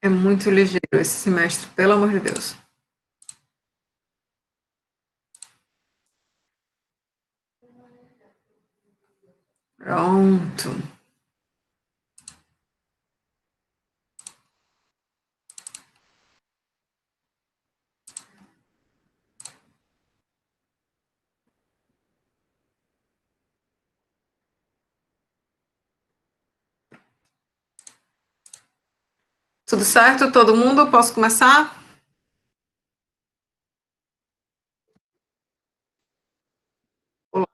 É muito ligeiro esse semestre, pelo amor de Deus. Pronto. Tudo certo? Todo mundo? Posso começar? Olá.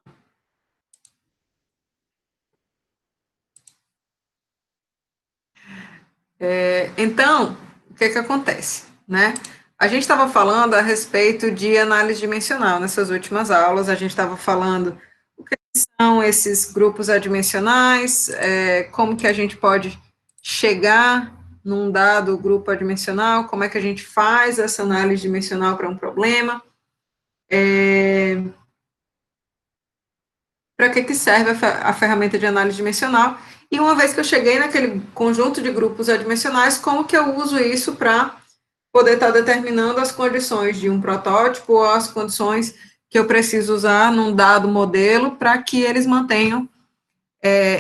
Então, o que acontece, né? A gente estava falando a respeito de análise dimensional nessas últimas aulas, a gente estava falando o que são esses grupos adimensionais, como que a gente pode chegar num dado grupo adimensional, como é que a gente faz essa análise dimensional para um problema, para que serve a ferramenta de análise dimensional, e uma vez que eu cheguei naquele conjunto de grupos adimensionais, como que eu uso isso para poder estar determinando as condições de um protótipo ou as condições que eu preciso usar num dado modelo para que eles mantenham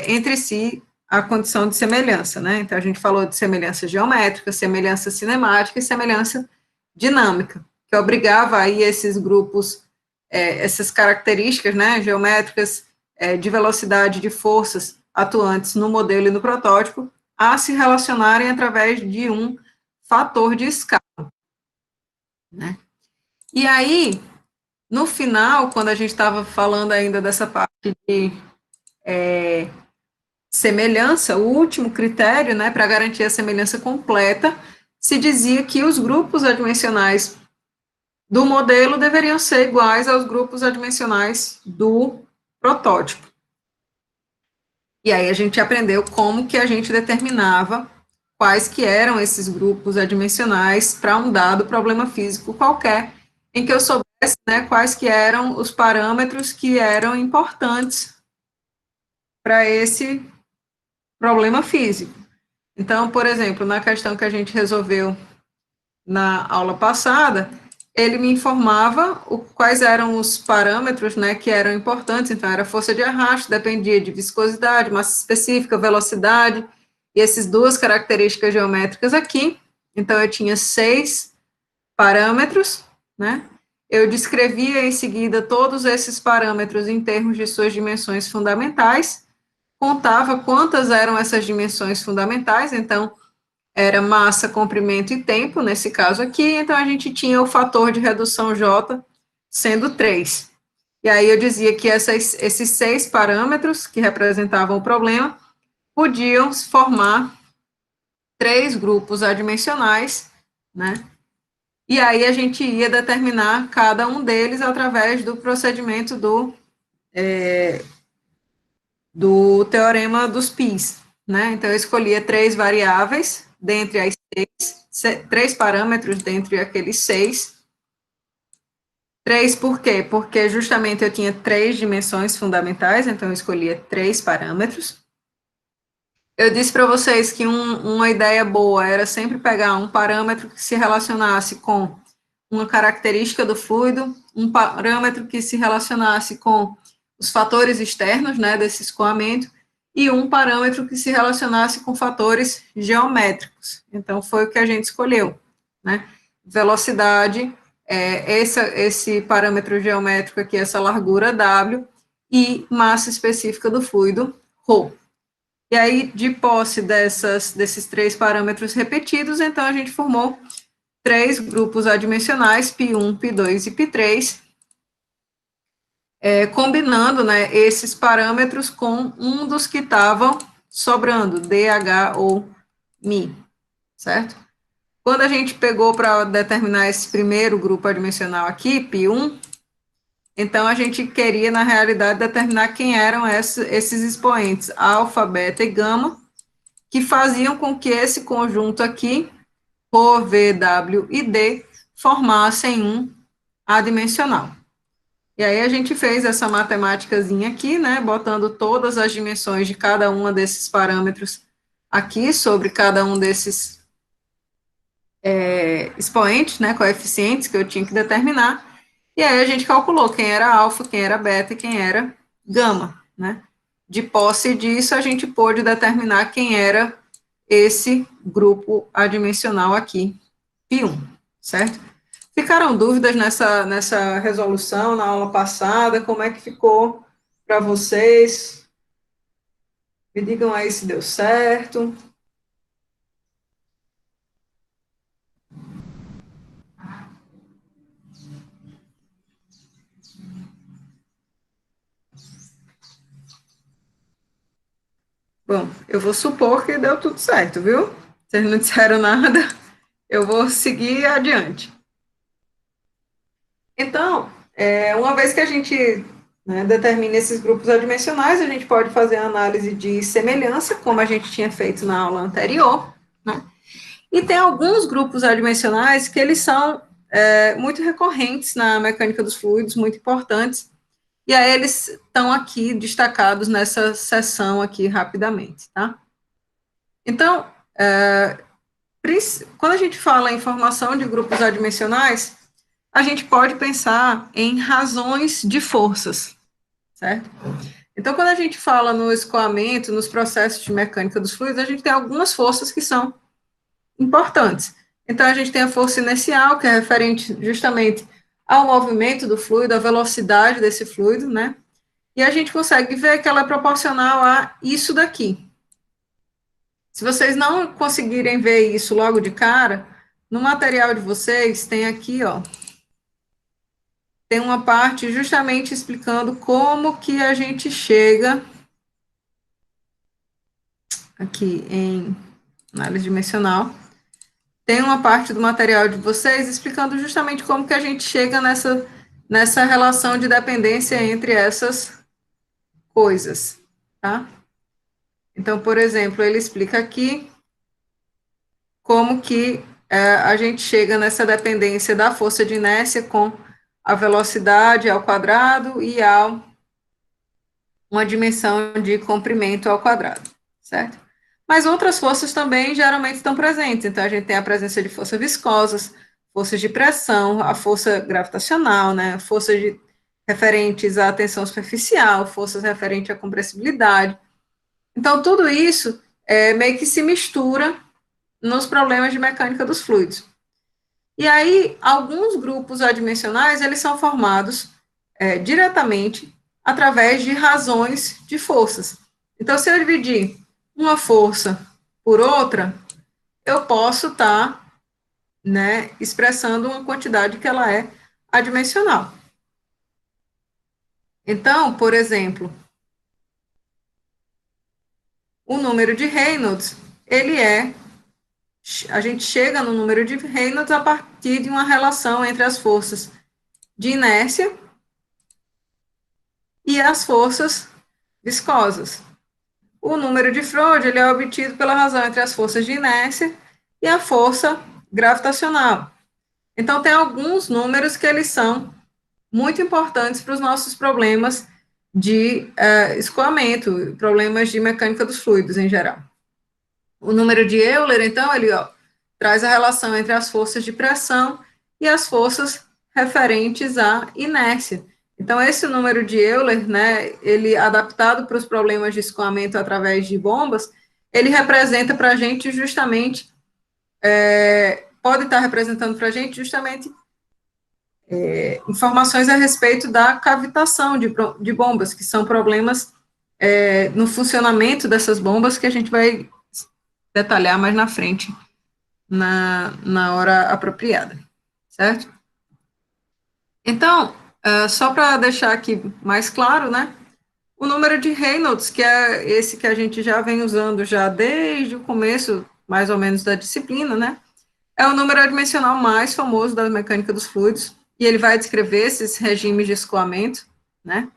entre si a condição de semelhança, né? Então, a gente falou de semelhança geométrica, semelhança cinemática e semelhança dinâmica, que obrigava aí esses grupos, essas características, né, geométricas, de velocidade de forças atuantes no modelo e no protótipo, a se relacionarem através de um fator de escala, né? E aí, no final, quando a gente estava falando ainda dessa parte de semelhança, o último critério, né, para garantir a semelhança completa, se dizia que os grupos adimensionais do modelo deveriam ser iguais aos grupos adimensionais do protótipo. E aí a gente aprendeu como que a gente determinava quais que eram esses grupos adimensionais para um dado problema físico qualquer, em que eu soubesse, né, quais que eram os parâmetros que eram importantes para esse problema físico. Então, por exemplo, na questão que a gente resolveu na aula passada, ele me informava quais eram os parâmetros, né, que eram importantes. Então, era força de arrasto, dependia de viscosidade, massa específica, velocidade, e essas duas características geométricas aqui. Então, eu tinha 6 parâmetros, né? Eu descrevia em seguida todos esses parâmetros em termos de suas dimensões fundamentais, contava quantas eram essas dimensões fundamentais, então, era massa, comprimento e tempo, nesse caso aqui, então a gente tinha o fator de redução J sendo 3. E aí eu dizia que esses 6 parâmetros que representavam o problema podiam formar 3 grupos adimensionais, né? E aí a gente ia determinar cada um deles através do procedimento do teorema dos πs, né? Então eu escolhia 3 variáveis dentre as 3 parâmetros dentre aqueles 6. 3 por quê? Porque justamente eu tinha 3 dimensões fundamentais, então eu escolhia 3 parâmetros. Eu disse para vocês que uma ideia boa era sempre pegar um parâmetro que se relacionasse com uma característica do fluido, um parâmetro que se relacionasse com os fatores externos, né, desse escoamento, e um parâmetro que se relacionasse com fatores geométricos. Então, foi o que a gente escolheu, né? Velocidade, esse parâmetro geométrico aqui, essa largura W, e massa específica do fluido, ρ. E aí, de posse desses 3 parâmetros repetidos, então a gente formou 3 grupos adimensionais, π1, π2 e π3, combinando, né, esses parâmetros com um dos que estavam sobrando, DH ou Mi, certo? Quando a gente pegou para determinar esse primeiro grupo adimensional aqui, π1, então a gente queria, na realidade, determinar quem eram esses expoentes, alfa, beta e gama, que faziam com que esse conjunto aqui, ρ, V, W e D, formassem um adimensional. E aí a gente fez essa matemáticazinha aqui, né, botando todas as dimensões de cada uma desses parâmetros aqui, sobre cada um desses expoentes, né, coeficientes que eu tinha que determinar, e aí a gente calculou quem era alfa, quem era beta e quem era gama, né. De posse disso, a gente pôde determinar quem era esse grupo adimensional aqui, π1, certo? Ficaram dúvidas nessa resolução na aula passada? Como é que ficou para vocês? Me digam aí se deu certo. Bom, eu vou supor que deu tudo certo, viu? Vocês não disseram nada, eu vou seguir adiante. Então, uma vez que a gente, né, determina esses grupos adimensionais, a gente pode fazer a análise de semelhança, como a gente tinha feito na aula anterior, né? E tem alguns grupos adimensionais que eles são muito recorrentes na mecânica dos fluidos, muito importantes, e aí eles estão aqui destacados nessa seção aqui rapidamente, tá? Então, quando a gente fala em formação de grupos adimensionais, a gente pode pensar em razões de forças, certo? Então, quando a gente fala no escoamento, nos processos de mecânica dos fluidos, a gente tem algumas forças que são importantes. Então, a gente tem a força inercial, que é referente justamente ao movimento do fluido, à velocidade desse fluido, né? E a gente consegue ver que ela é proporcional a isso daqui. Se vocês não conseguirem ver isso logo de cara, no material de vocês tem aqui, ó, tem uma parte justamente explicando como que a gente chega aqui em análise dimensional. Tem uma parte do material de vocês explicando justamente como que a gente chega nessa relação de dependência entre essas coisas, tá? Então, por exemplo, ele explica aqui como que a gente chega nessa dependência da força de inércia com a velocidade ao quadrado e uma dimensão de comprimento ao quadrado, certo? Mas outras forças também geralmente estão presentes, então a gente tem a presença de forças viscosas, forças de pressão, a força gravitacional, né, referentes à tensão superficial, forças referentes à compressibilidade. Então, tudo isso meio que se mistura nos problemas de mecânica dos fluidos. E aí, alguns grupos adimensionais, eles são formados diretamente através de razões de forças. Então, se eu dividir uma força por outra, eu posso estar, né, expressando uma quantidade que ela é adimensional. Então, por exemplo, o número de Reynolds, a gente chega no número de Reynolds a partir de uma relação entre as forças de inércia e as forças viscosas. O número de Freud ele é obtido pela razão entre as forças de inércia e a força gravitacional. Então, tem alguns números que eles são muito importantes para os nossos problemas de escoamento, problemas de mecânica dos fluidos em geral. O número de Euler, então, ele traz a relação entre as forças de pressão e as forças referentes à inércia. Então, esse número de Euler, né, ele adaptado para os problemas de escoamento através de bombas, ele representa para a gente justamente, pode estar representando para a gente justamente informações a respeito da cavitação de bombas, que são problemas no funcionamento dessas bombas que a gente vai detalhar mais na frente, na hora apropriada, certo? Então, só para deixar aqui mais claro, né, o número de Reynolds, que é esse que a gente já vem usando já desde o começo, mais ou menos, da disciplina, né, é o número adimensional mais famoso da mecânica dos fluidos, e ele vai descrever esses regimes de escoamento, né,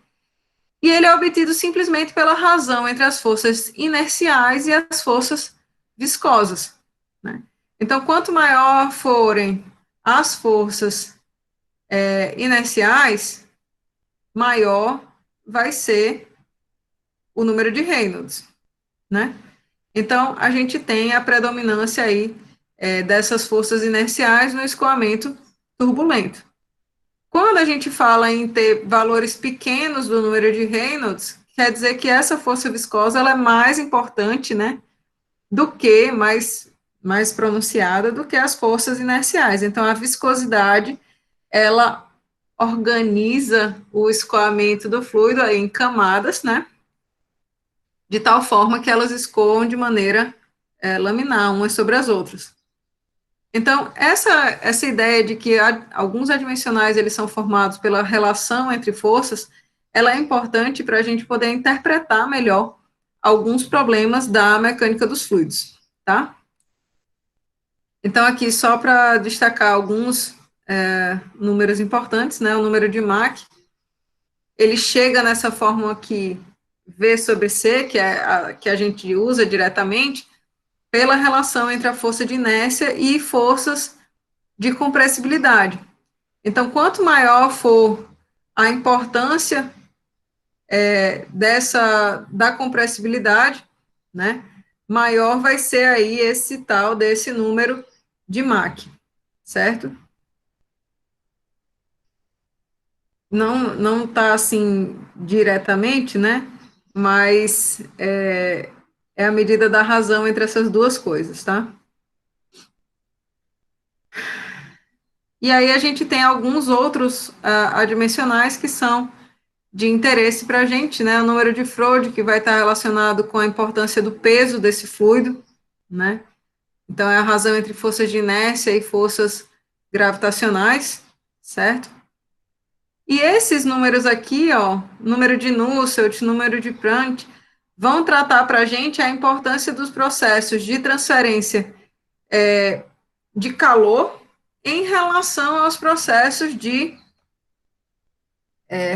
e ele é obtido simplesmente pela razão entre as forças inerciais e as forças viscosas, né. Então, quanto maior forem as forças inerciais, maior vai ser o número de Reynolds, né? Então, a gente tem a predominância aí dessas forças inerciais no escoamento turbulento. Quando a gente fala em ter valores pequenos do número de Reynolds, quer dizer que essa força viscosa ela é mais importante, né, do que, mais pronunciada do que as forças inerciais. Então, a viscosidade, ela organiza o escoamento do fluido aí em camadas, né, de tal forma que elas escoam de maneira laminar umas sobre as outras. Então, essa ideia de que alguns adimensionais eles são formados pela relação entre forças, ela é importante para a gente poder interpretar melhor alguns problemas da mecânica dos fluidos, tá? Então, aqui, só para destacar alguns números importantes, né? O número de Mach, ele chega nessa fórmula aqui, V sobre C, que é que a gente usa diretamente, pela relação entre a força de inércia e forças de compressibilidade. Então, quanto maior for a importância da compressibilidade, né, maior vai ser aí esse tal desse número de Mach, certo? Não está assim diretamente, né, mas é a medida da razão entre essas duas coisas, tá? E aí a gente tem alguns outros adimensionais que são de interesse para a gente, né? O número de Freud, que vai estar relacionado com a importância do peso desse fluido, né? Então, é a razão entre forças de inércia e forças gravitacionais, certo? E esses números aqui, ó, número de Nusselt, número de Prandtl, vão tratar para a gente a importância dos processos de transferência de calor em relação aos processos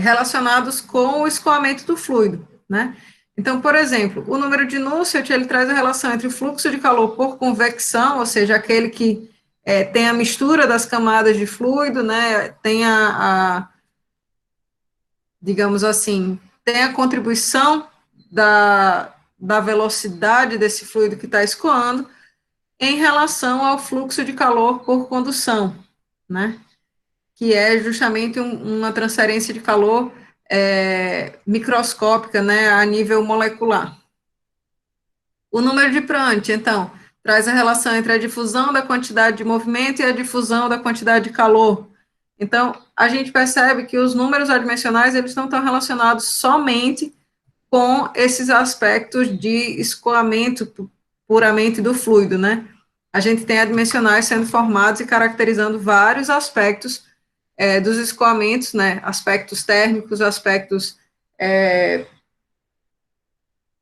relacionados com o escoamento do fluido, né? Então, por exemplo, o número de Nusselt, ele traz a relação entre o fluxo de calor por convecção, ou seja, aquele que tem a mistura das camadas de fluido, né, tem digamos assim, tem a contribuição da velocidade desse fluido que está escoando em relação ao fluxo de calor por condução, né? Que é justamente uma transferência de calor microscópica, né, a nível molecular. O número de Prandtl, então, traz a relação entre a difusão da quantidade de movimento e a difusão da quantidade de calor. Então, a gente percebe que os números adimensionais, eles não estão relacionados somente com esses aspectos de escoamento puramente do fluido, né? A gente tem adimensionais sendo formados e caracterizando vários aspectos dos escoamentos, né, aspectos térmicos, aspectos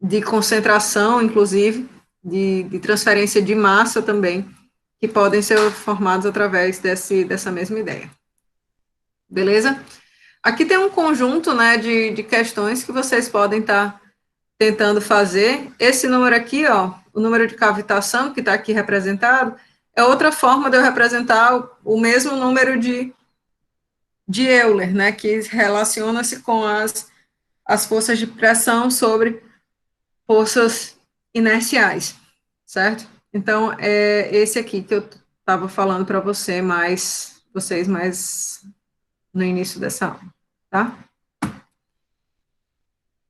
de concentração, inclusive, de transferência de massa também, que podem ser formados através dessa mesma ideia. Beleza? Aqui tem um conjunto, né, de questões que vocês podem estar tentando fazer. Esse número aqui, ó, o número de cavitação, que está aqui representado, é outra forma de eu representar o mesmo número de Euler, né, que relaciona-se com as forças de pressão sobre forças inerciais, certo? Então, é esse aqui que eu estava falando para vocês mais no início dessa aula, tá?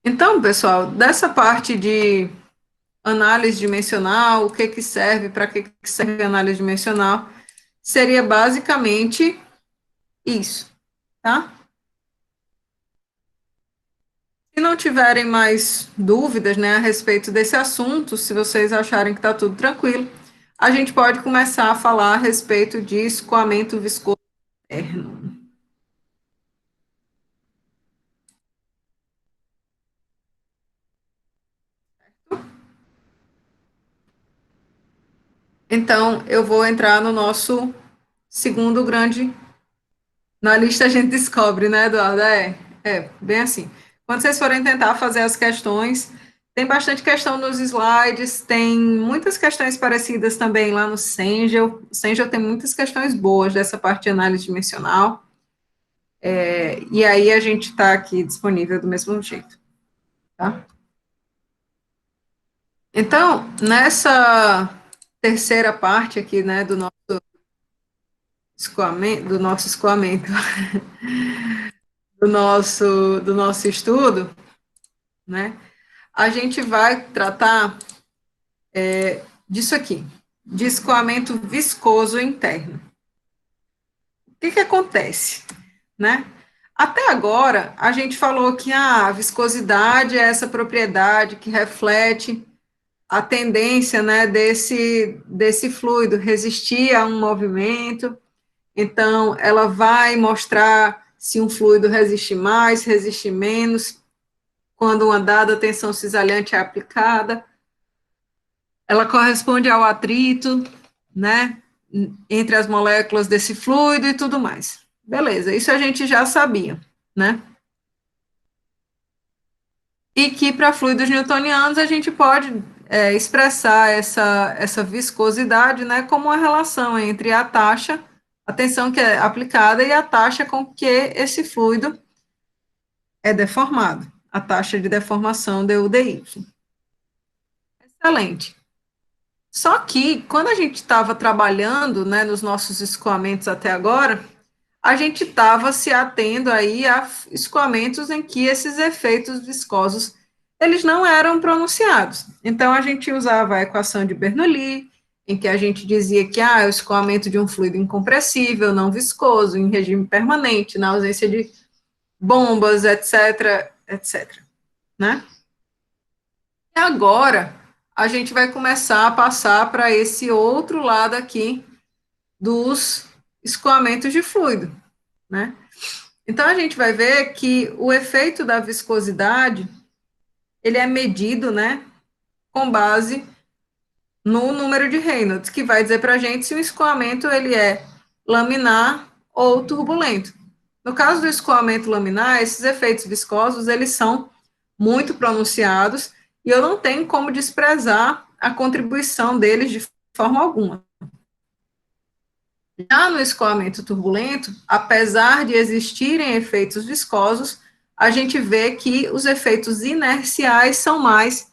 Então, pessoal, dessa parte de análise dimensional, o que que serve, para que serve a análise dimensional, seria basicamente isso, tá? Se não tiverem mais dúvidas, né, a respeito desse assunto, se vocês acharem que está tudo tranquilo, a gente pode começar a falar a respeito de escoamento viscoso interno. Então, eu vou entrar no nosso segundo grande. Na lista a gente descobre, né, Eduardo? Bem assim. Quando vocês forem tentar fazer as questões, tem bastante questão nos slides, tem muitas questões parecidas também lá no Cengel. O Cengel tem muitas questões boas dessa parte de análise dimensional. E aí a gente está aqui disponível do mesmo jeito, tá? Então, nessa terceira parte aqui, né, do nosso escoamento, do nosso estudo, né, a gente vai tratar disso aqui, de escoamento viscoso interno. O que acontece, né? Até agora, a gente falou que a viscosidade é essa propriedade que reflete a tendência, né, desse fluido resistir a um movimento. Então, ela vai mostrar se um fluido resiste mais, resiste menos, quando uma dada tensão cisalhante é aplicada. Ela corresponde ao atrito, né, entre as moléculas desse fluido e tudo mais. Beleza, isso a gente já sabia, né? E que para fluidos newtonianos a gente pode expressar essa viscosidade, né, como uma relação entre a taxa, a tensão que é aplicada e a taxa com que esse fluido é deformado, a taxa de deformação du/dy. Excelente. Só que, quando a gente estava trabalhando, né, nos nossos escoamentos até agora, a gente estava se atendo aí a escoamentos em que esses efeitos viscosos, eles não eram pronunciados. Então, a gente usava a equação de Bernoulli, em que a gente dizia que o escoamento de um fluido incompressível, não viscoso, em regime permanente, na ausência de bombas, etc., etc., né? E agora, a gente vai começar a passar para esse outro lado aqui dos escoamentos de fluido, né? Então, a gente vai ver que o efeito da viscosidade, ele é medido, né, com base no número de Reynolds, que vai dizer para a gente se o escoamento, ele é laminar ou turbulento. No caso do escoamento laminar, esses efeitos viscosos, eles são muito pronunciados, e eu não tenho como desprezar a contribuição deles de forma alguma. Já no escoamento turbulento, apesar de existirem efeitos viscosos, a gente vê que os efeitos inerciais são mais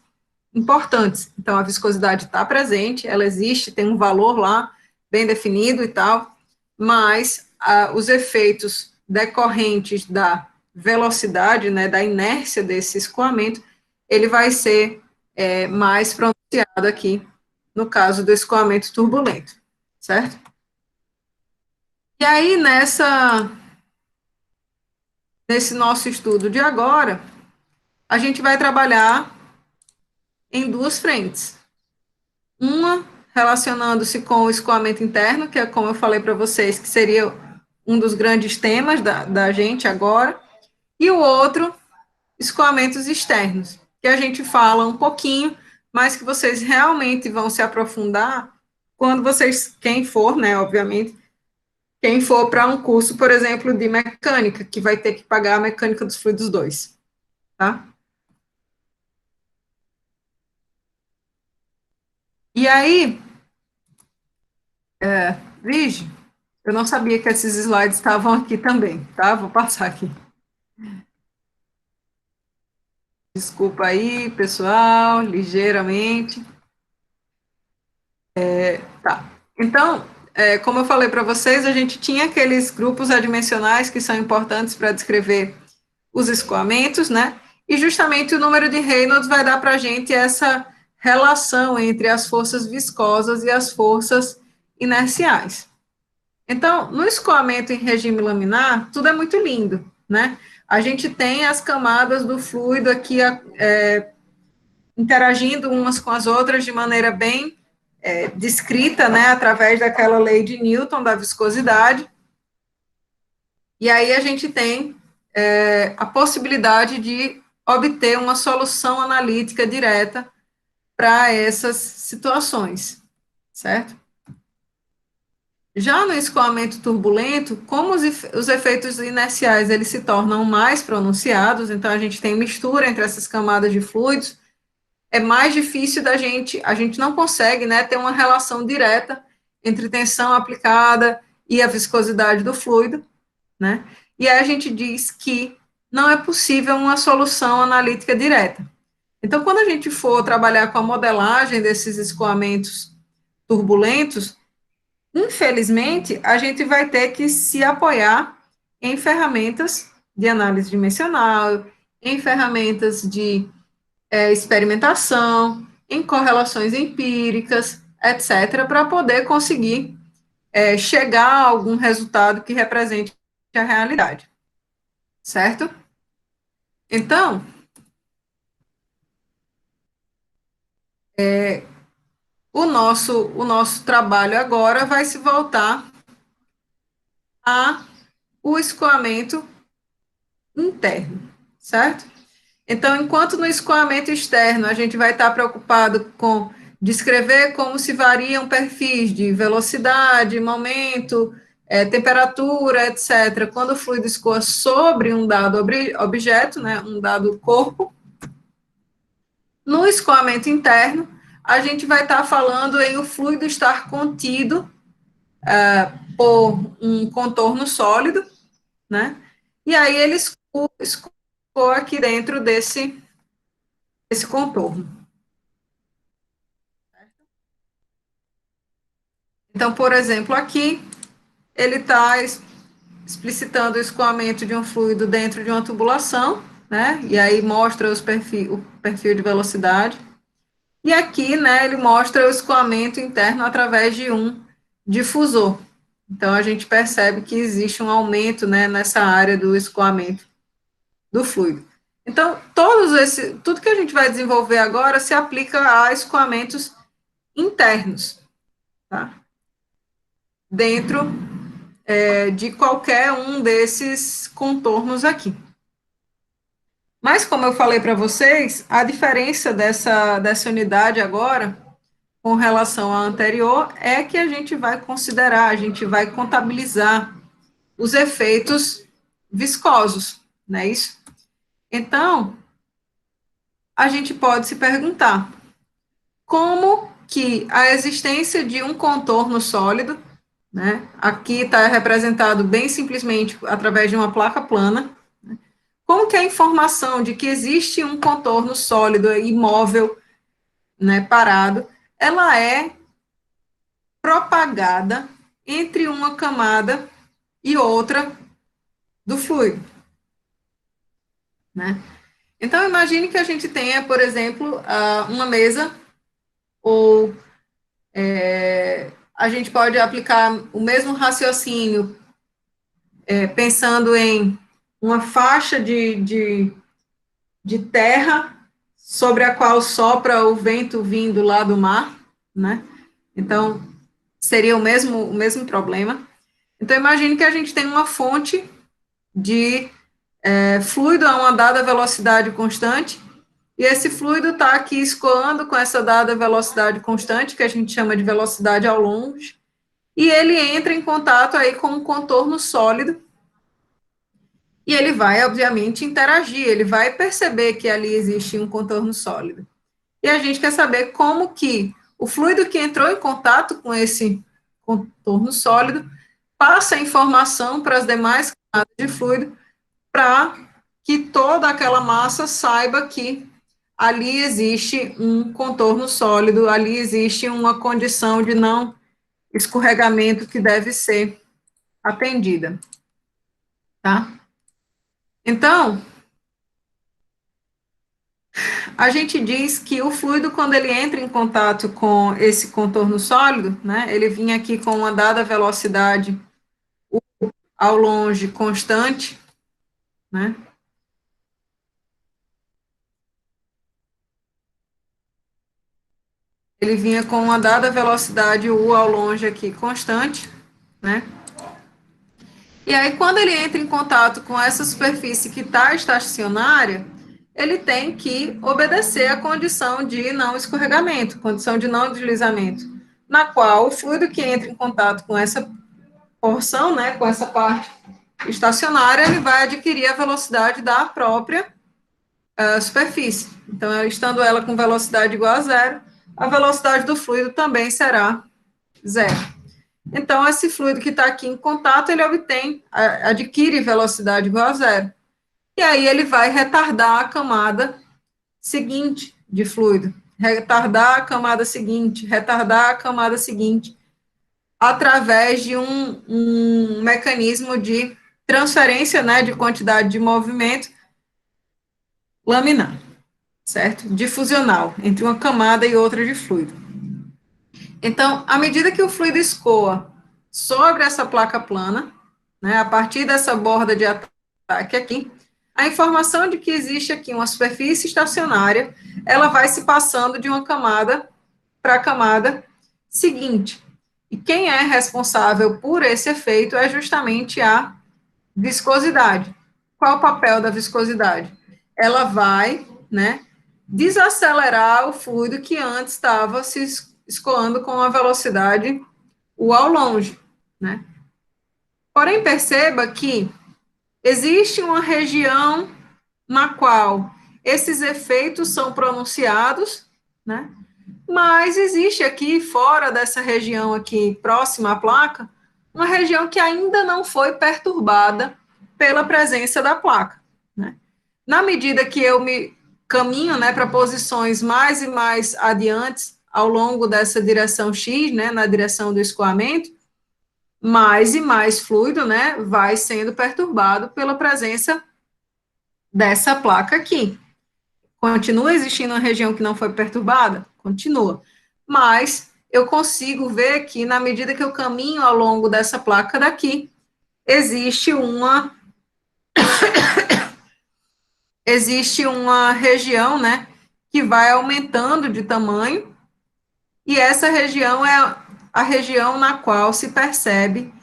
importantes. Então, a viscosidade está presente, ela existe, tem um valor lá bem definido e tal, mas os efeitos decorrentes da velocidade, né, da inércia desse escoamento, ele vai ser mais pronunciado aqui no caso do escoamento turbulento, certo? E aí, nesse nosso estudo de agora, a gente vai trabalhar em duas frentes. Uma relacionando-se com o escoamento interno, que é como eu falei para vocês, que seria um dos grandes temas da gente agora, e o outro, escoamentos externos, que a gente fala um pouquinho, mas que vocês realmente vão se aprofundar quando vocês, quem for, né, obviamente, quem for para um curso, por exemplo, de mecânica, que vai ter que pagar a mecânica dos fluidos 2, tá? E aí, Vige, eu não sabia que esses slides estavam aqui também, tá? Vou passar aqui. Desculpa aí, pessoal, ligeiramente. Tá. Então, como eu falei para vocês, a gente tinha aqueles grupos adimensionais que são importantes para descrever os escoamentos, né? E justamente o número de Reynolds vai dar para a gente essa relação entre as forças viscosas e as forças inerciais. Então, no escoamento em regime laminar, tudo é muito lindo, né? A gente tem as camadas do fluido aqui interagindo umas com as outras de maneira bem descrita, né, através daquela lei de Newton da viscosidade. E aí a gente tem a possibilidade de obter uma solução analítica direta para essas situações, certo? Já no escoamento turbulento, como os efeitos inerciais eles se tornam mais pronunciados, então a gente tem mistura entre essas camadas de fluidos, é mais difícil a gente não consegue, né, ter uma relação direta entre tensão aplicada e a viscosidade do fluido, né? E aí a gente diz que não é possível uma solução analítica direta. Então, quando a gente for trabalhar com a modelagem desses escoamentos turbulentos, infelizmente, a gente vai ter que se apoiar em ferramentas de análise dimensional, em ferramentas de experimentação, em correlações empíricas, etc., para poder conseguir chegar a algum resultado que represente a realidade, certo? Então, o nosso trabalho agora vai se voltar ao escoamento interno, certo? Então, enquanto no escoamento externo a gente vai estar preocupado com descrever como se variam perfis de velocidade, momento, temperatura, etc., quando o fluido escoa sobre um dado objeto, né, um dado corpo, no escoamento interno, a gente vai estar falando em o fluido estar contido por um contorno sólido, né? E aí ele escoa aqui dentro desse contorno. Então, por exemplo, aqui ele está explicitando o escoamento de um fluido dentro de uma tubulação, né? E aí mostra o perfil de velocidade. E aqui, né, ele mostra o escoamento interno através de um difusor. Então, a gente percebe que existe um aumento, né, nessa área do escoamento do fluido. Então, tudo que a gente vai desenvolver agora se aplica a escoamentos internos, tá? Dentro de qualquer um desses contornos aqui. Mas, como eu falei para vocês, a diferença dessa unidade agora, com relação à anterior, é que a gente vai considerar, a gente vai contabilizar os efeitos viscosos, não é isso? Então, a gente pode se perguntar, como que a existência de um contorno sólido, né, aqui está representado bem simplesmente através de uma placa plana, como que a informação de que existe um contorno sólido imóvel, né, parado, ela é propagada entre uma camada e outra do fluido, né? Então, imagine que a gente tenha, por exemplo, uma mesa, ou a gente pode aplicar o mesmo raciocínio, pensando em uma faixa de terra sobre a qual sopra o vento vindo lá do mar, né? Então, seria o mesmo problema. Então, imagine que a gente tem uma fonte de fluido a uma dada velocidade constante, e esse fluido está aqui escoando com essa dada velocidade constante, que a gente chama de velocidade ao longe, e ele entra em contato aí com um contorno sólido, e ele vai, obviamente, interagir, ele vai perceber que ali existe um contorno sólido. E a gente quer saber como que o fluido que entrou em contato com esse contorno sólido passa a informação para as demais camadas de fluido, para que toda aquela massa saiba que ali existe um contorno sólido, ali existe uma condição de não escorregamento que deve ser atendida, tá? Então, a gente diz que o fluido, quando ele entra em contato com esse contorno sólido, né, ele vinha aqui com uma dada velocidade ao longe constante, né, ele vinha com uma dada velocidade u ao longe aqui constante, né, e aí quando ele entra em contato com essa superfície que está estacionária, ele tem que obedecer à condição de não escorregamento, condição de não deslizamento, na qual o fluido que entra em contato com essa porção, né, com essa parte estacionária, ele vai adquirir a velocidade da própria superfície. Então, estando ela com velocidade igual a zero, a velocidade do fluido também será zero. Então, esse fluido que está aqui em contato, ele adquire velocidade igual a zero. E aí ele vai retardar a camada seguinte de fluido. retardar a camada seguinte, retardar a camada seguinte, através de um mecanismo de transferência, né, de quantidade de movimento laminar, certo? Difusional, entre uma camada e outra de fluido. Então, à medida que o fluido escoa sobre essa placa plana, né, a partir dessa borda de ataque aqui, a informação de que existe aqui uma superfície estacionária, ela vai se passando de uma camada para a camada seguinte. E quem é responsável por esse efeito é justamente a viscosidade. Qual o papel da viscosidade? Ela vai, né, desacelerar o fluido que antes estava se escoando com uma velocidade u ao longe, né? Porém, perceba que existe uma região na qual esses efeitos são pronunciados, né? Mas existe aqui, fora dessa região aqui, próxima à placa, uma região que ainda não foi perturbada pela presença da placa, né? Na medida que eu me caminho, né, para posições mais e mais adiantes ao longo dessa direção X, né, na direção do escoamento, mais e mais fluido, né, vai sendo perturbado pela presença dessa placa aqui. Continua existindo uma região que não foi perturbada? Continua. Mas eu consigo ver que, na medida que eu caminho ao longo dessa placa daqui, existe uma região, né, que vai aumentando de tamanho, e essa região é a região na qual se percebe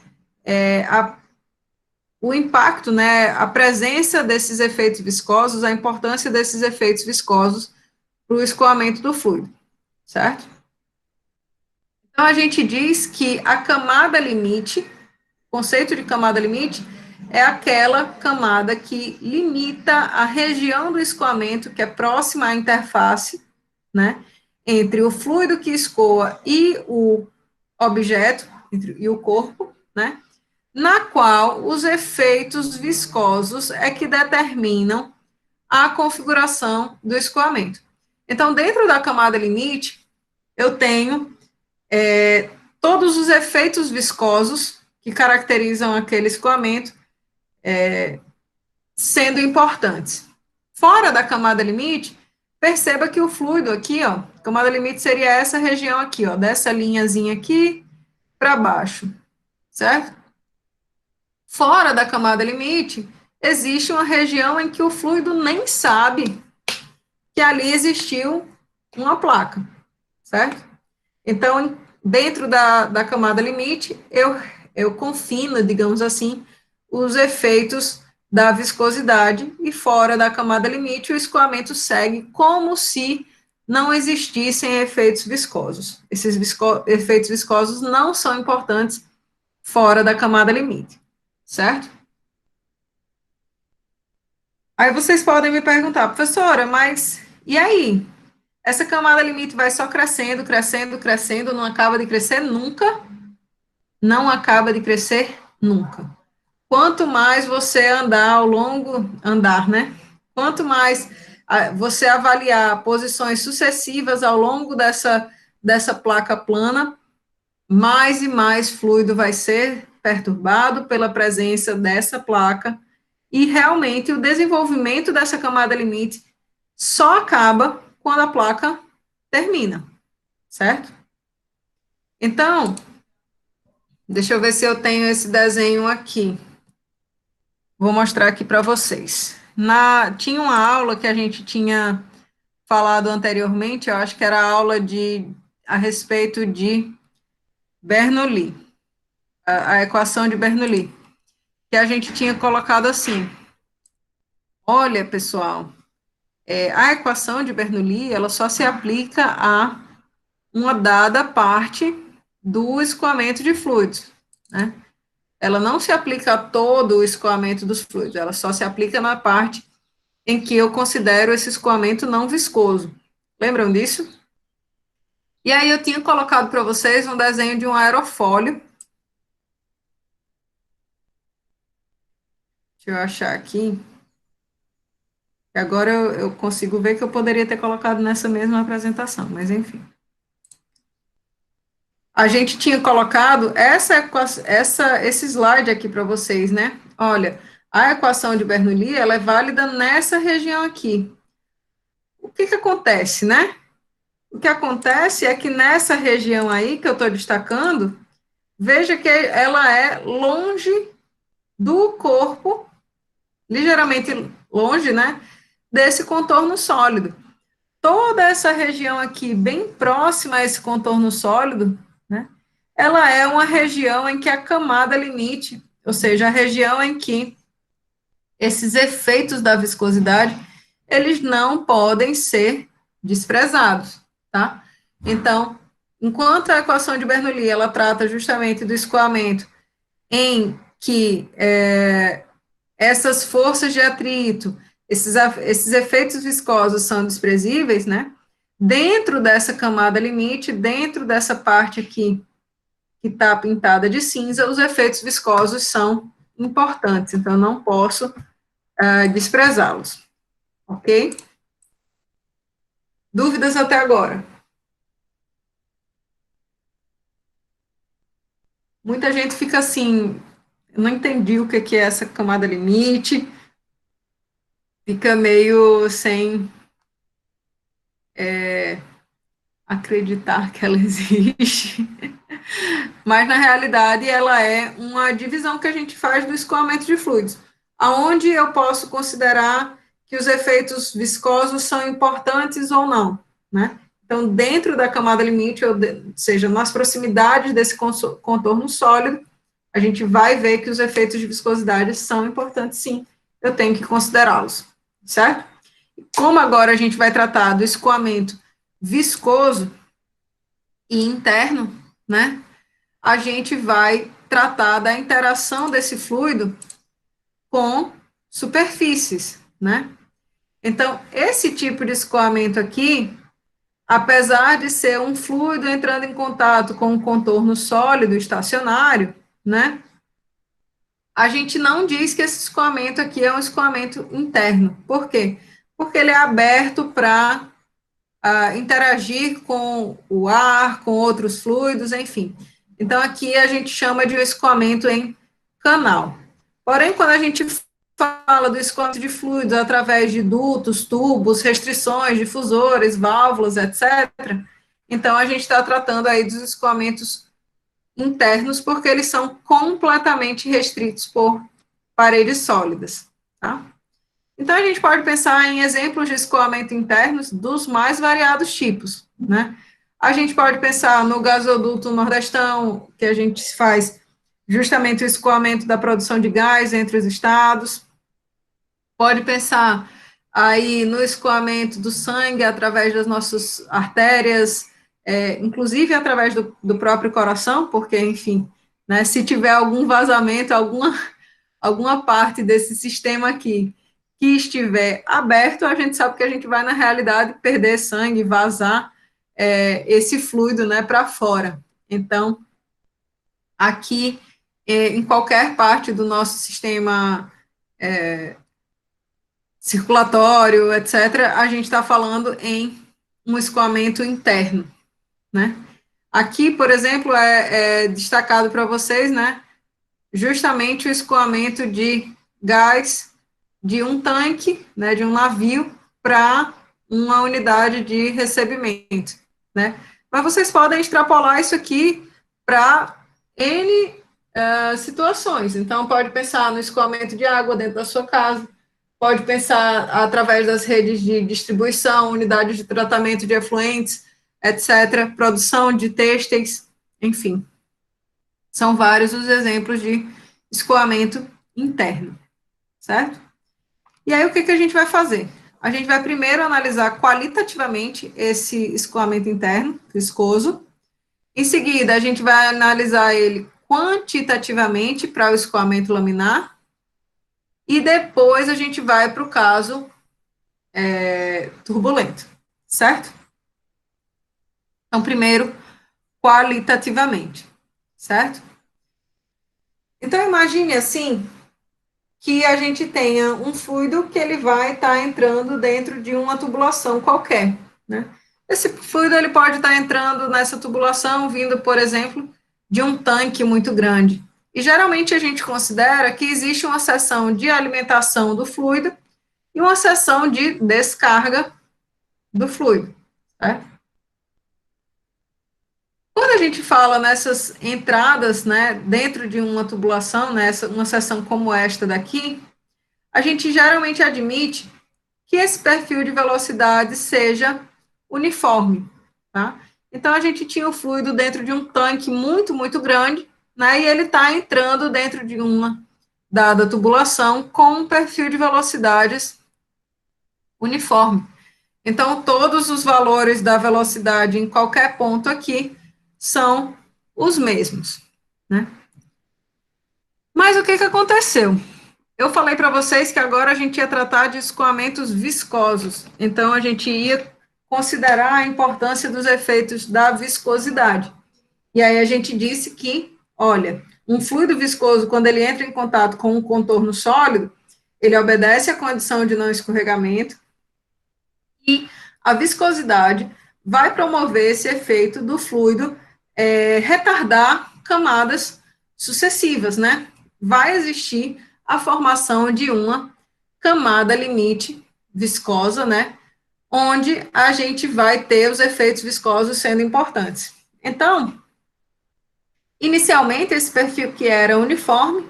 o impacto, né, a presença desses efeitos viscosos, a importância desses efeitos viscosos para o escoamento do fluido, certo? Então, a gente diz que a camada limite, o conceito de camada limite, é aquela camada que limita a região do escoamento que é próxima à interface, né, entre o fluido que escoa e o objeto, e o corpo, né, na qual os efeitos viscosos é que determinam a configuração do escoamento. Então, dentro da camada limite, eu tenho todos os efeitos viscosos que caracterizam aquele escoamento sendo importantes. Fora da camada limite, perceba que o fluido aqui, ó, camada limite seria essa região aqui, ó, dessa linhazinha aqui para baixo, certo? Fora da camada limite, existe uma região em que o fluido nem sabe que ali existiu uma placa, certo? Então, dentro da camada limite, eu confino, digamos assim, os efeitos da viscosidade, e fora da camada limite, o escoamento segue como se não existissem efeitos viscosos. Esses efeitos viscosos não são importantes fora da camada limite, certo? Aí vocês podem me perguntar, professora, mas e aí? Essa camada limite vai só crescendo, crescendo, crescendo, não acaba de crescer nunca? Não acaba de crescer nunca. Quanto mais você andar, né? Quanto mais você avaliar posições sucessivas ao longo dessa placa plana, mais e mais fluido vai ser perturbado pela presença dessa placa, e realmente o desenvolvimento dessa camada limite só acaba quando a placa termina, certo? Então, deixa eu ver se eu tenho esse desenho aqui. Vou mostrar aqui para vocês. Tinha uma aula que a gente tinha falado anteriormente, eu acho que era a aula a respeito de Bernoulli, a equação de Bernoulli, que a gente tinha colocado assim: olha, pessoal, a equação de Bernoulli, ela só se aplica a uma dada parte do escoamento de fluidos, né? Ela não se aplica a todo o escoamento dos fluidos, ela só se aplica na parte em que eu considero esse escoamento não viscoso. Lembram disso? E aí eu tinha colocado para vocês um desenho de um aerofólio. Deixa eu achar aqui. Agora eu consigo ver que eu poderia ter colocado nessa mesma apresentação, mas enfim. A gente tinha colocado esse slide aqui para vocês, né? Olha, a equação de Bernoulli, ela é válida nessa região aqui. O que que acontece, né? O que acontece é que nessa região aí que eu estou destacando, veja que ela é longe do corpo, ligeiramente longe, né? Desse contorno sólido. Toda essa região aqui, bem próxima a esse contorno sólido, né? Ela é uma região em que a camada limite, ou seja, a região em que esses efeitos da viscosidade, eles não podem ser desprezados, tá? Então, enquanto a equação de Bernoulli, ela trata justamente do escoamento em que essas forças de atrito, esses efeitos viscosos são desprezíveis, né? Dentro dessa camada limite, dentro dessa parte aqui que está pintada de cinza, os efeitos viscosos são importantes, então eu não posso desprezá-los, ok? Dúvidas até agora? Muita gente fica assim, eu não entendi o que é essa camada limite, fica meio sem acreditar que ela existe, mas na realidade ela é uma divisão que a gente faz do escoamento de fluidos, aonde eu posso considerar que os efeitos viscosos são importantes ou não, né? Então, dentro da camada limite, ou seja, nas proximidades desse contorno sólido, a gente vai ver que os efeitos de viscosidade são importantes, sim, eu tenho que considerá-los, certo? Como agora a gente vai tratar do escoamento viscoso e interno, né? A gente vai tratar da interação desse fluido com superfícies, né? Então, esse tipo de escoamento aqui, apesar de ser um fluido entrando em contato com um contorno sólido estacionário, né? A gente não diz que esse escoamento aqui é um escoamento interno. Por quê? Porque ele é aberto para interagir com o ar, com outros fluidos, enfim. Então, aqui a gente chama de escoamento em canal. Porém, quando a gente fala do escoamento de fluidos através de dutos, tubos, restrições, difusores, válvulas, etc., então a gente está tratando aí dos escoamentos internos, porque eles são completamente restritos por paredes sólidas, tá? Então, a gente pode pensar em exemplos de escoamento internos dos mais variados tipos, né? A gente pode pensar no gasoduto nordestão, que a gente faz justamente o escoamento da produção de gás entre os estados. Pode pensar aí no escoamento do sangue através das nossas artérias, inclusive através do próprio coração, porque, enfim, né, se tiver algum vazamento, alguma parte desse sistema aqui que estiver aberto, a gente sabe que a gente vai, na realidade, perder sangue, vazar esse fluido, né, para fora. Então, aqui, em qualquer parte do nosso sistema circulatório, etc., a gente está falando em um escoamento interno, né? Aqui, por exemplo, é destacado para vocês, né, justamente o escoamento de gás de um tanque, né, de um navio, para uma unidade de recebimento, né? Mas vocês podem extrapolar isso aqui para N situações. Então, pode pensar no escoamento de água dentro da sua casa, pode pensar através das redes de distribuição, unidades de tratamento de efluentes, etc., produção de têxteis, enfim. São vários os exemplos de escoamento interno, certo? E aí, o que a gente vai fazer? A gente vai primeiro analisar qualitativamente esse escoamento interno, viscoso. Em seguida, a gente vai analisar ele quantitativamente para o escoamento laminar. E depois a gente vai para o caso turbulento, certo? Então, primeiro, qualitativamente, certo? Então, imagine assim, que a gente tenha um fluido que ele vai estar entrando dentro de uma tubulação qualquer, né? Esse fluido ele pode estar entrando nessa tubulação, vindo, por exemplo, de um tanque muito grande. E geralmente a gente considera que existe uma seção de alimentação do fluido e uma seção de descarga do fluido, certo? Quando a gente fala nessas entradas, né, dentro de uma tubulação, nessa uma seção como esta daqui, a gente geralmente admite que esse perfil de velocidade seja uniforme, tá? Então, a gente tinha o fluido dentro de um tanque muito, muito grande, né? E ele está entrando dentro de uma dada tubulação com um perfil de velocidades uniforme. Então, todos os valores da velocidade em qualquer ponto aqui são os mesmos, né? Mas o que que aconteceu? Eu falei para vocês que agora a gente ia tratar de escoamentos viscosos. Então, a gente ia considerar a importância dos efeitos da viscosidade. E aí a gente disse que, olha, um fluido viscoso, quando ele entra em contato com um contorno sólido, ele obedece à condição de não escorregamento e a viscosidade vai promover esse efeito do fluido retardar camadas sucessivas, né? Vai existir a formação de uma camada limite viscosa, né? Onde a gente vai ter os efeitos viscosos sendo importantes. Então, inicialmente, esse perfil que era uniforme,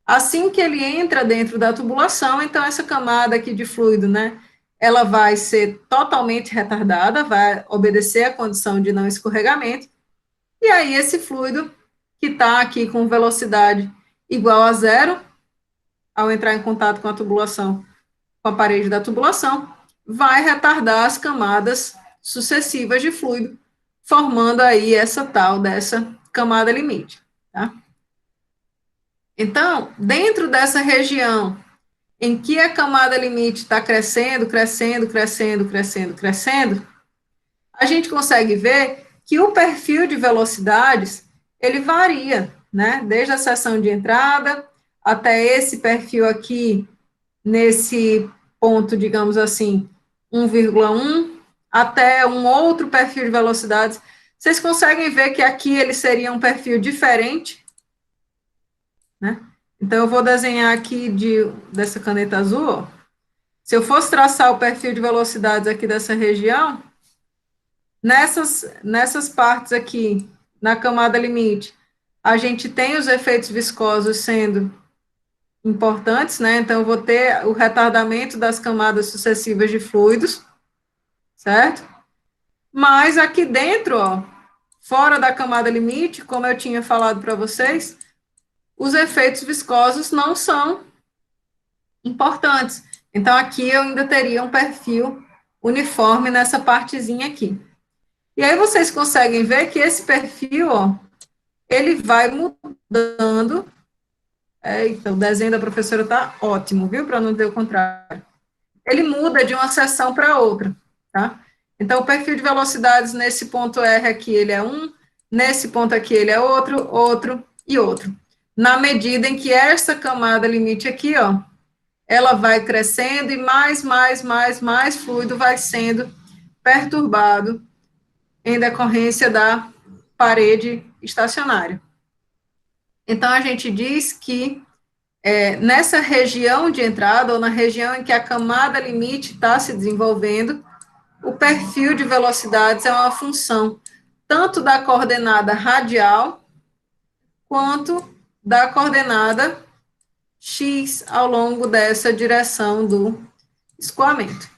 assim que ele entra dentro da tubulação, então essa camada aqui de fluido, né, ela vai ser totalmente retardada, vai obedecer à condição de não escorregamento, e aí esse fluido que está aqui com velocidade igual a zero, ao entrar em contato com a tubulação, com a parede da tubulação, vai retardar as camadas sucessivas de fluido, formando aí essa tal dessa camada limite, tá? Então, dentro dessa região em que a camada limite está crescendo, crescendo, crescendo, crescendo, crescendo, a gente consegue ver que o perfil de velocidades, ele varia, né? Desde a seção de entrada até esse perfil aqui, nesse ponto, digamos assim, 1,1, até um outro perfil de velocidades. Vocês conseguem ver que aqui ele seria um perfil diferente, né? Então, eu vou desenhar aqui dessa caneta azul, ó. Se eu fosse traçar o perfil de velocidades aqui dessa região, nessas partes aqui, na camada limite, a gente tem os efeitos viscosos sendo importantes, né? Então, eu vou ter o retardamento das camadas sucessivas de fluidos, certo? Mas aqui dentro, ó, fora da camada limite, como eu tinha falado para vocês, os efeitos viscosos não são importantes. Então, aqui eu ainda teria um perfil uniforme nessa partezinha aqui. E aí vocês conseguem ver que esse perfil, ó, ele vai mudando. Então, o desenho da professora está ótimo, viu? Para não ter o contrário. Ele muda de uma seção para outra, tá? Então, o perfil de velocidades nesse ponto R aqui, ele é um, nesse ponto aqui ele é outro, outro e outro. Na medida em que essa camada limite aqui, ó, ela vai crescendo e mais fluido vai sendo perturbado em decorrência da parede estacionária. Então, a gente diz que nessa região de entrada, ou na região em que a camada limite está se desenvolvendo, o perfil de velocidades é uma função tanto da coordenada radial, quanto da coordenada x ao longo dessa direção do escoamento.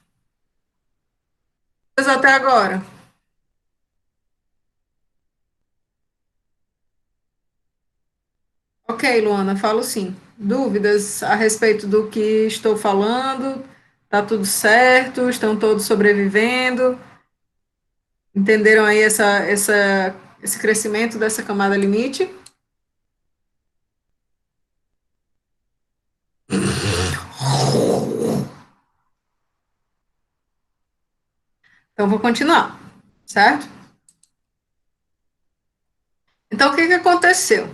Até agora. Ok, Luana, falo sim. Dúvidas a respeito do que estou falando? Tá tudo certo? Estão todos sobrevivendo? Entenderam aí esse crescimento dessa camada limite? Então, vou continuar, certo? Então, o que que aconteceu?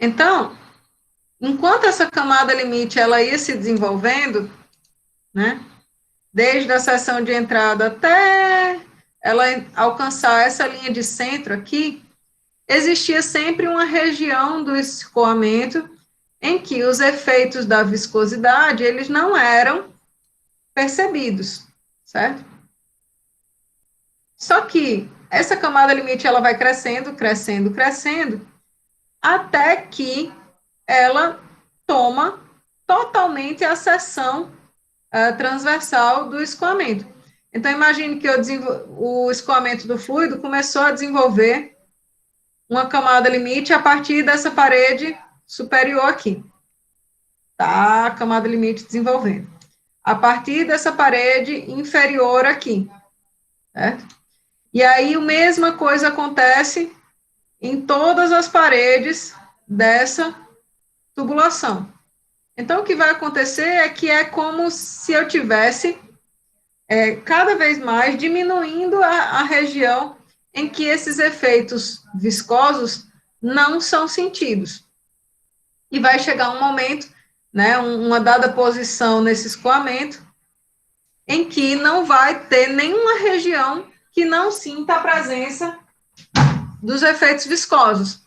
Então, enquanto essa camada limite ela ia se desenvolvendo, né, desde a seção de entrada até ela alcançar essa linha de centro aqui, existia sempre uma região do escoamento em que os efeitos da viscosidade, eles não eram percebidos, certo? Só que essa camada limite, ela vai crescendo, crescendo, crescendo, até que ela toma totalmente a seção transversal do escoamento. Então, imagine que o escoamento do fluido começou a desenvolver uma camada limite a partir dessa parede superior aqui. Tá? A camada limite desenvolvendo. A partir dessa parede inferior aqui. Certo? E aí, a mesma coisa acontece em todas as paredes dessa tubulação. Então, o que vai acontecer é que é como se eu tivesse cada vez mais diminuindo a região em que esses efeitos viscosos não são sentidos. E vai chegar um momento, né, uma dada posição nesse escoamento, em que não vai ter nenhuma região que não sinta a presença dos efeitos viscosos.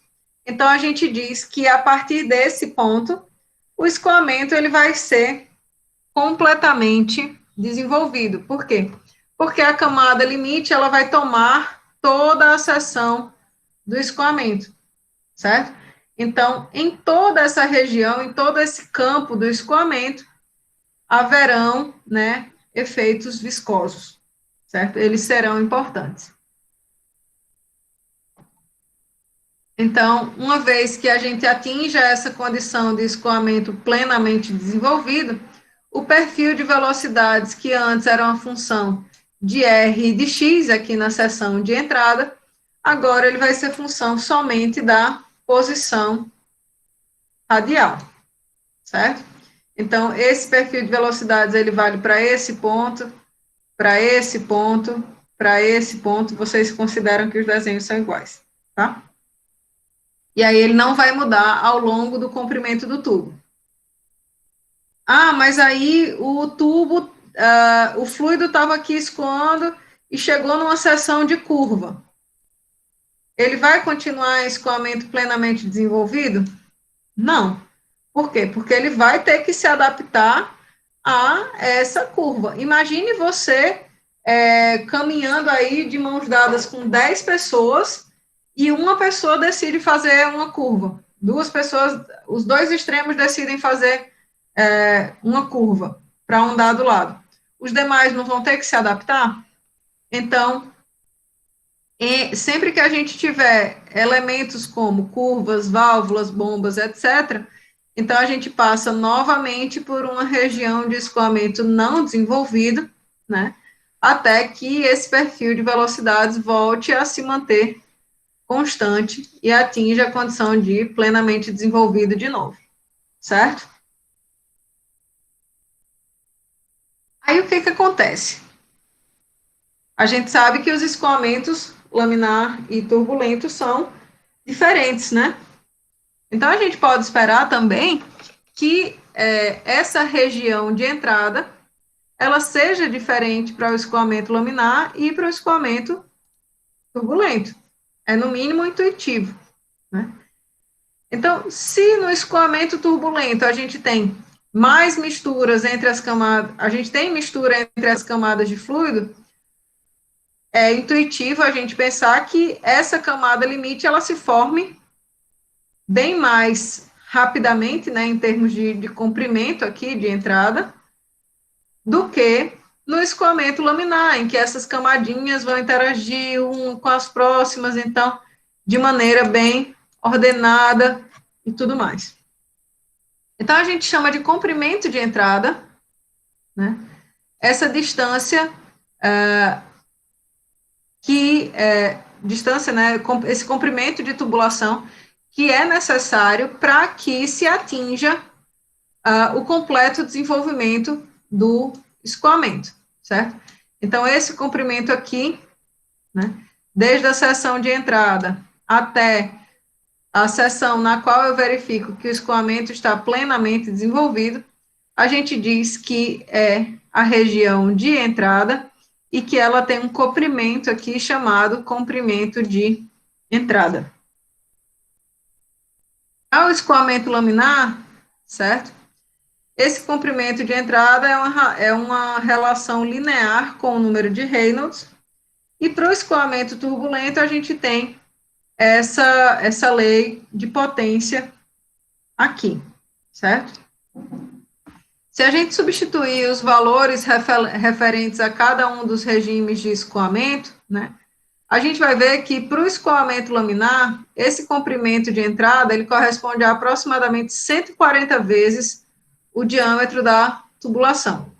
Então, a gente diz que a partir desse ponto, o escoamento ele vai ser completamente desenvolvido. Por quê? Porque a camada limite ela vai tomar toda a seção do escoamento, certo? Então, em toda essa região, em todo esse campo do escoamento, haverão, né, efeitos viscosos, certo? Eles serão importantes. Então, uma vez que a gente atinja essa condição de escoamento plenamente desenvolvido, o perfil de velocidades que antes era uma função de R e de X aqui na seção de entrada, agora ele vai ser função somente da posição radial, certo? Então, esse perfil de velocidades, ele vale para esse ponto, para esse ponto, para esse ponto, vocês consideram que os desenhos são iguais, tá? E aí ele não vai mudar ao longo do comprimento do tubo. Ah, mas aí o tubo, o fluido estava aqui escoando e chegou numa seção de curva. Ele vai continuar em escoamento plenamente desenvolvido? Não. Por quê? Porque ele vai ter que se adaptar a essa curva. Imagine você caminhando aí de mãos dadas com 10 pessoas e uma pessoa decide fazer uma curva. Duas pessoas, os dois extremos decidem fazer uma curva para um dado lado. Os demais não vão ter que se adaptar? Então, sempre que a gente tiver elementos como curvas, válvulas, bombas, etc., então a gente passa novamente por uma região de escoamento não desenvolvido, né, até que esse perfil de velocidades volte a se manter constante e atinja a condição de plenamente desenvolvido de novo, certo? Aí o que acontece? A gente sabe que os escoamentos laminar e turbulento são diferentes, né? Então, a gente pode esperar também que essa região de entrada, ela seja diferente para o escoamento laminar e para o escoamento turbulento. É, no mínimo, intuitivo, né? Então, se no escoamento turbulento a gente tem mais misturas entre as camadas, a gente tem mistura entre as camadas de fluido, é intuitivo a gente pensar que essa camada limite, ela se forme bem mais rapidamente, né, em termos de comprimento aqui, de entrada, do que no escoamento laminar, em que essas camadinhas vão interagir um com as próximas, então, de maneira bem ordenada e tudo mais. Então, a gente chama de comprimento de entrada, né, essa distância distância, né, esse comprimento de tubulação que é necessário para que se atinja o completo desenvolvimento do escoamento, certo? Então, esse comprimento aqui, né, desde a seção de entrada até a seção na qual eu verifico que o escoamento está plenamente desenvolvido, a gente diz que é a região de entrada e que ela tem um comprimento aqui chamado comprimento de entrada. Ao escoamento laminar, certo? Esse comprimento de entrada é uma relação linear com o número de Reynolds, e para o escoamento turbulento a gente tem essa lei de potência aqui, certo? Se a gente substituir os valores referentes a cada um dos regimes de escoamento, né, a gente vai ver que para o escoamento laminar, esse comprimento de entrada, ele corresponde a aproximadamente 140 vezes o diâmetro da tubulação.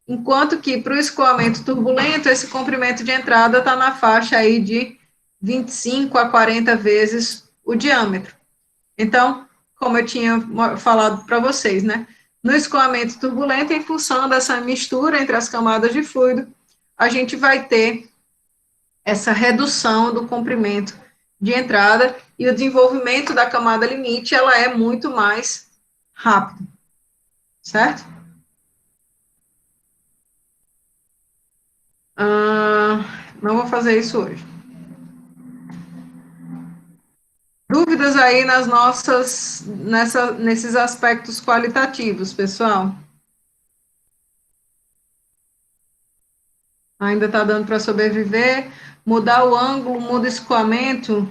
Enquanto que para o escoamento turbulento, esse comprimento de entrada está na faixa aí de 25 a 40 vezes o diâmetro. Então, como eu tinha falado para vocês, né, no escoamento turbulento, em função dessa mistura entre as camadas de fluido, a gente vai ter essa redução do comprimento de entrada e o desenvolvimento da camada limite, ela é muito mais rápido, certo? Não vou fazer isso hoje. Dúvidas aí nesses aspectos qualitativos, pessoal? Ainda está dando para sobreviver? Mudar o ângulo, muda o escoamento?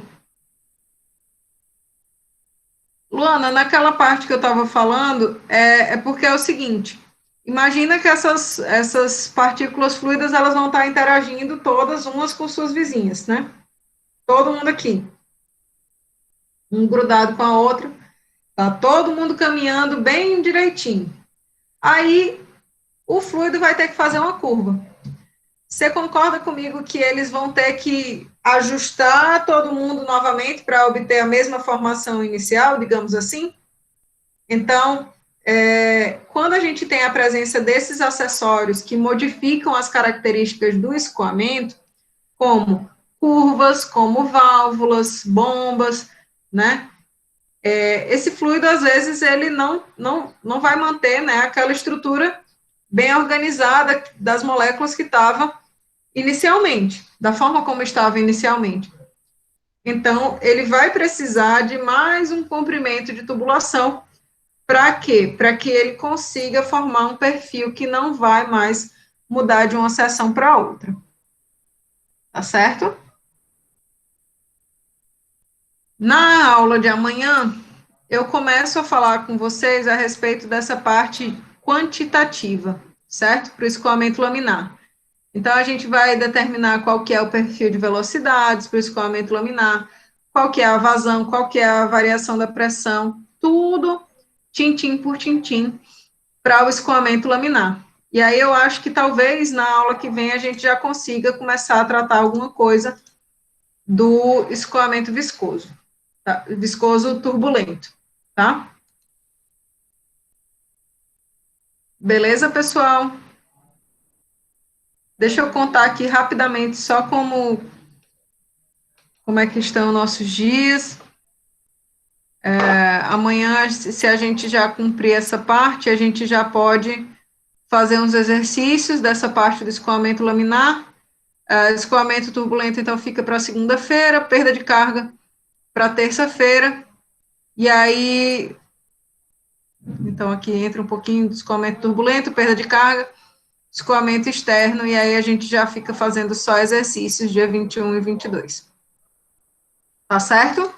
Luana, naquela parte que eu estava falando, é porque é o seguinte, imagina que essas partículas fluidas, elas vão estar interagindo todas umas com suas vizinhas, né? Todo mundo aqui. Um grudado com a outra, tá todo mundo caminhando bem direitinho. Aí, o fluido vai ter que fazer uma curva. Você concorda comigo que eles vão ter que ajustar todo mundo novamente para obter a mesma formação inicial, digamos assim? Então, quando a gente tem a presença desses acessórios que modificam as características do escoamento, como curvas, como válvulas, bombas, né? Esse fluido, às vezes, ele não vai manter, né, aquela estrutura bem organizada das moléculas que estava inicialmente, da forma como estava inicialmente. Então, ele vai precisar de mais um comprimento de tubulação. Para quê? Para que ele consiga formar um perfil que não vai mais mudar de uma seção para outra. Tá certo? Na aula de amanhã, eu começo a falar com vocês a respeito dessa parte quantitativa, certo? Para o escoamento laminar. Então, a gente vai determinar qual que é o perfil de velocidades para o escoamento laminar, qual que é a vazão, qual que é a variação da pressão, tudo tintim por tintim para o escoamento laminar. E aí eu acho que talvez na aula que vem a gente já consiga começar a tratar alguma coisa do escoamento viscoso, tá? Viscoso turbulento, tá? Beleza, pessoal? Deixa eu contar aqui rapidamente só como é que estão nossos dias. Amanhã, se a gente já cumprir essa parte, a gente já pode fazer uns exercícios dessa parte do escoamento laminar. Escoamento turbulento, então, fica para segunda-feira, perda de carga para terça-feira, e aí, então, aqui entra um pouquinho de escoamento turbulento, perda de carga, escoamento externo, e aí a gente já fica fazendo só exercícios dia 21 e 22. Tá certo?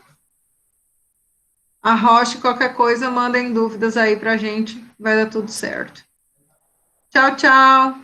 A Rocha, qualquer coisa, mandem dúvidas aí pra gente, vai dar tudo certo. Tchau, tchau.